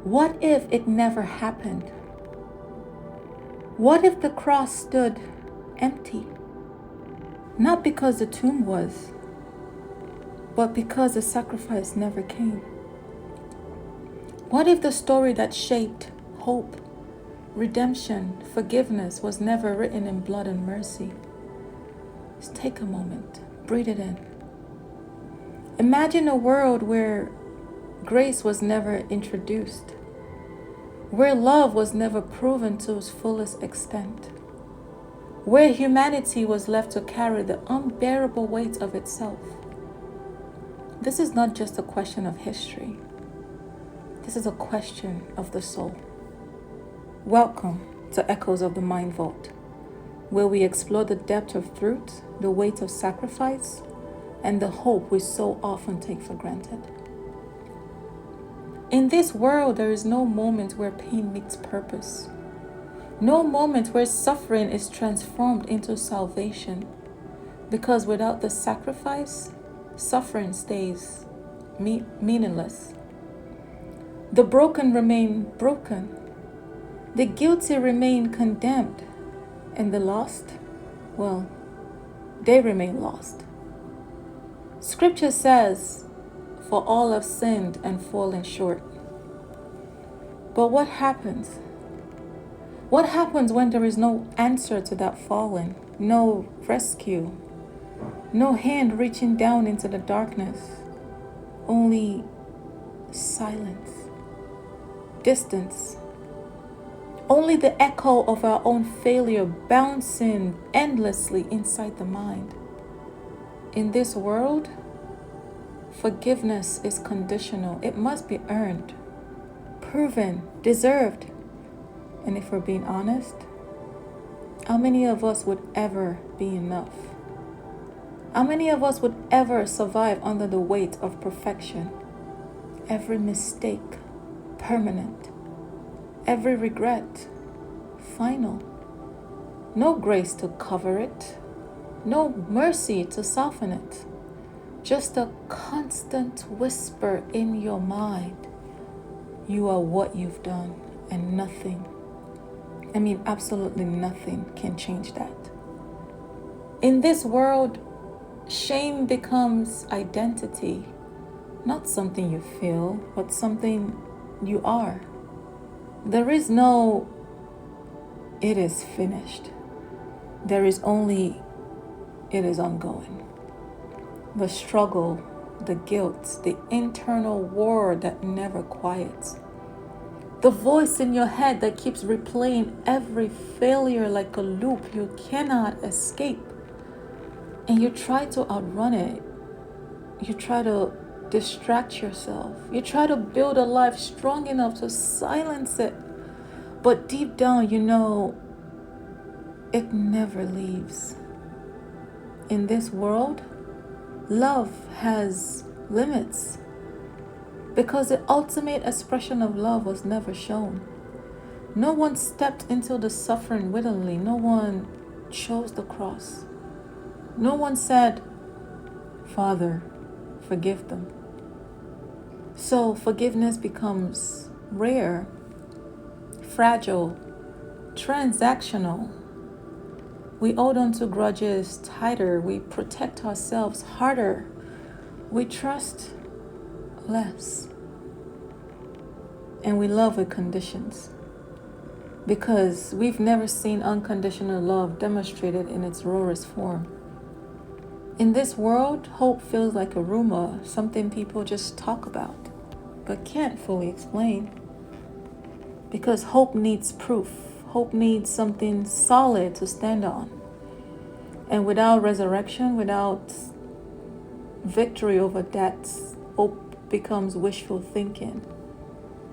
What if it never happened? What if the cross stood empty? Not because the tomb was, but because the sacrifice never came. What if the story that shaped hope, redemption, forgiveness was never written in blood and mercy? Just take a moment, breathe it in. Imagine a world where grace was never introduced, where love was never proven to its fullest extent, where humanity was left to carry the unbearable weight of itself. This is not just a question of history. This is a question of the soul. Welcome to Echoes of the Mind Vault, where we explore the depth of truth, the weight of sacrifice, and the hope we so often take for granted. In this world, there is no moment where pain meets purpose. No moment where suffering is transformed into salvation. Because without the sacrifice, suffering stays meaningless. The broken remain broken. The guilty remain condemned. And the lost, well, they remain lost. Scripture says, "For all have sinned and fallen short." But what happens? What happens when there is no answer to that falling, no rescue, no hand reaching down into the darkness, only silence, distance, only the echo of our own failure bouncing endlessly inside the mind? In this world, forgiveness is conditional. It must be earned, proven, deserved. And if we're being honest, how many of us would ever be enough? How many of us would ever survive under the weight of perfection? Every mistake, permanent. Every regret, final. No grace to cover it. No mercy to soften it. Just a constant whisper in your mind. You are what you've done, and nothing, absolutely nothing can change that. In this world, shame becomes identity. Not something you feel, but something you are. There is no, "it is finished." There is only, "it is ongoing." The struggle, the guilt, the internal war that never quiets. The voice in your head that keeps replaying every failure like a loop you cannot escape. And you try to outrun it. You try to distract yourself. You try to build a life strong enough to silence it. But deep down, you know it never leaves. In this world, love has limits because the ultimate expression of love was never shown. No one stepped into the suffering willingly. No one chose the cross. No one said, "Father, forgive them." So forgiveness becomes rare, fragile, transactional. We hold on to grudges tighter. We protect ourselves harder. We trust less. And we love with conditions. Because we've never seen unconditional love demonstrated in its rawest form. In this world, hope feels like a rumor, something people just talk about, but can't fully explain. Because hope needs proof. Hope needs something solid to stand on. And without resurrection, without victory over death, hope becomes wishful thinking.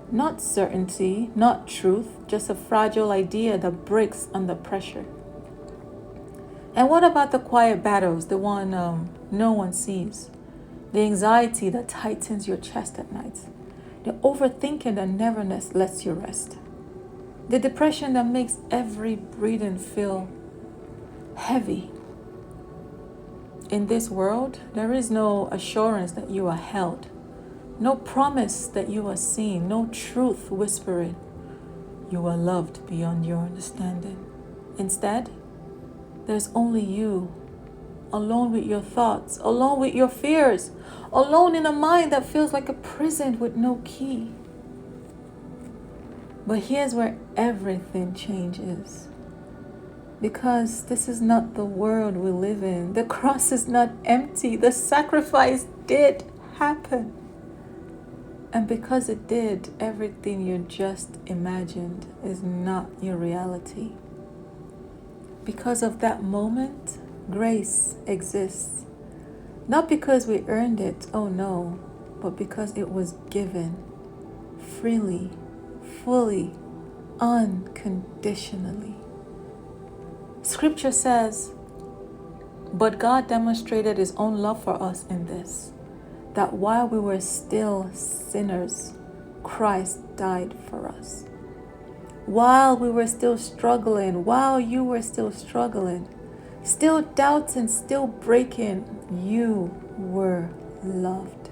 Not certainty, not truth, just a fragile idea that breaks under pressure. And what about the quiet battles, the one no one sees? The anxiety that tightens your chest at night. The overthinking that never lets you rest. The depression that makes every breathing feel heavy. In this world, there is no assurance that you are held, no promise that you are seeing, no truth whispering, you are loved beyond your understanding. Instead, there's only you, alone with your thoughts, alone with your fears, alone in a mind that feels like a prison with no key. But here's where everything changes. Because this is not the world we live in. The cross is not empty. The sacrifice did happen. And because it did, everything you just imagined is not your reality. Because of that moment, grace exists. Not because we earned it, oh no, but because it was given freely, fully, unconditionally. Scripture says, but God demonstrated his own love for us in this, that while we were still sinners, Christ died for us. While we were still struggling, while you were still struggling, still doubting, still breaking, you were loved.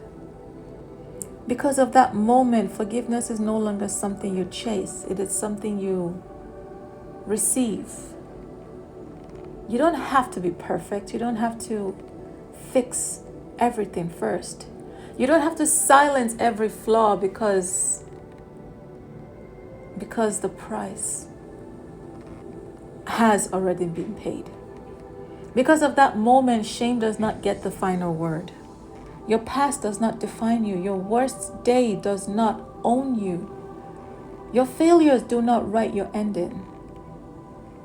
Because of that moment, forgiveness is no longer something you chase. It is something you receive. You don't have to be perfect. You don't have to fix everything first. You don't have to silence every flaw because the price has already been paid. Because of that moment, shame does not get the final word. Your past does not define you. Your worst day does not own you. Your failures do not write your ending.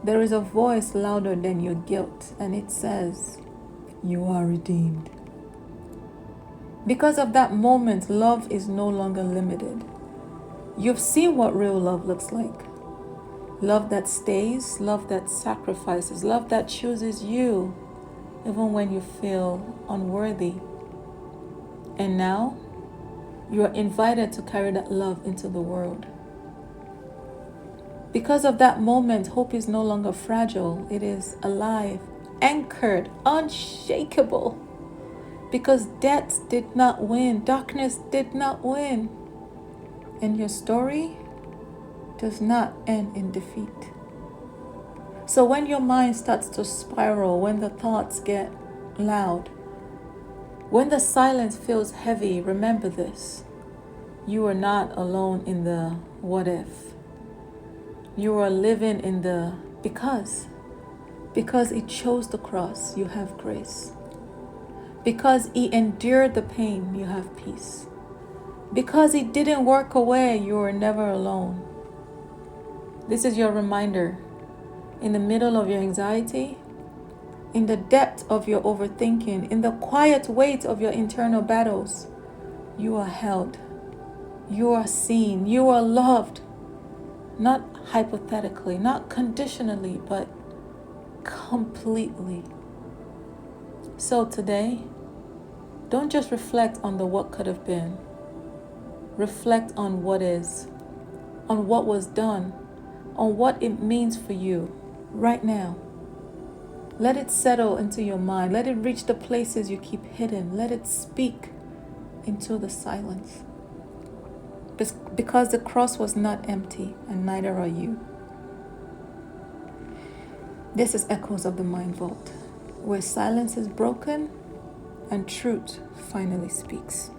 There is a voice louder than your guilt, and it says, you are redeemed. Because of that moment, love is no longer limited. You've seen what real love looks like. Love that stays, love that sacrifices, love that chooses you, even when you feel unworthy. And now, you are invited to carry that love into the world. Because of that moment, hope is no longer fragile. It is alive, anchored, unshakable. Because death did not win, darkness did not win. And your story does not end in defeat. So when your mind starts to spiral, when the thoughts get loud, when the silence feels heavy, remember this. You are not alone in the what if. You are living in the because. Because he chose the cross, you have grace. Because he endured the pain, you have peace. Because he didn't work away, you are never alone. This is your reminder. In the middle of your anxiety, in the depth of your overthinking, in the quiet weight of your internal battles, you are held. You are seen. You are loved. Not hypothetically, not conditionally, but completely. So today, don't just reflect on the what could have been. Reflect on what is, on what was done, on what it means for you right now. Let it settle into your mind. Let it reach the places you keep hidden. Let it speak into the silence. Because the cross was not empty, and neither are you. This is Echoes of the Mind Vault, where silence is broken and truth finally speaks.